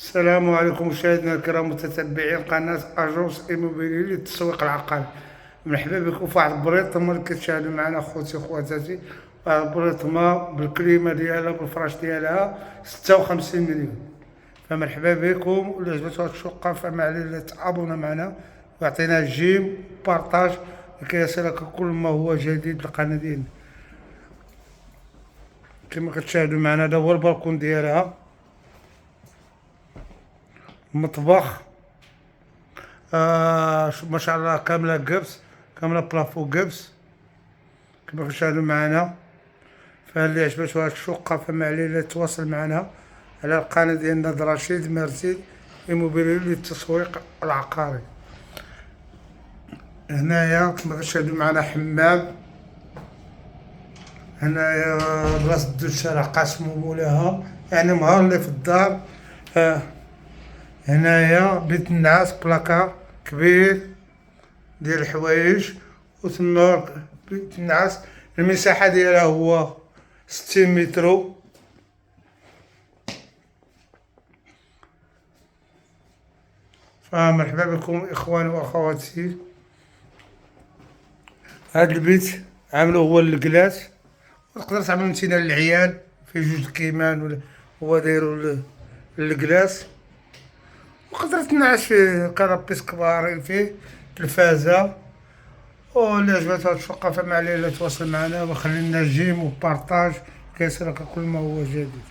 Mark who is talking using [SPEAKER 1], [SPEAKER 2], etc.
[SPEAKER 1] السلام عليكم مشاهدينا الكرام متتبعين قناة أجوس إيموبيلي للتسويق العقاري. مرحبا بكم في واحد البريطمة اللي كتشاهدوا معنا خوتي خواتاتي. واحد البريطمة بالكليمة ديالها بالفراش ديالها 56 مليون. فمرحبا بكم، واللي عجبتو هاد الشقة فما عليه إلا تابونا معنا ويعطينا جيم بارطاج لكي يصلك كل ما هو جديد للقناة ديالنا. كما كتشاهدوا معنا هذا هو البالكون ديالها، مطبخ ما شاء الله كامله قبس، كامله بلافو قبس كما كتشاهدوا معنا. فاللي عجبتو هاد الشقه فما عليه الا تواصل معنا على القناه ديالنا رشيد مرسي إيموبيلي للتسويق العقاري. هنايا كما كتشاهدوا معنا حمام، هنايا بلاصه الدوش شارع قاسم ومولاها، يعني مهار اللي في الدار. هنايا بيت النعاس بلاكار كبير ديال الحوايج، وتما بيت النعاس المساحة ديالها هو 60 متر. فمرحبا بكم اخواني واخواتي. هاد البيت عاملو هو للكلاس، وتقدر تعمل نتينا للعيال في جوج كيمان، ولا هو دايرو للكلاس، وقدرت تنعس فيه كنابيس كبارين فيه تلفازة. واللي عجبتها هاد الشقة فما عليه إلا تواصل معنا وخلي لنا جيم وبارطاج كيصلك كل ما هو جديد.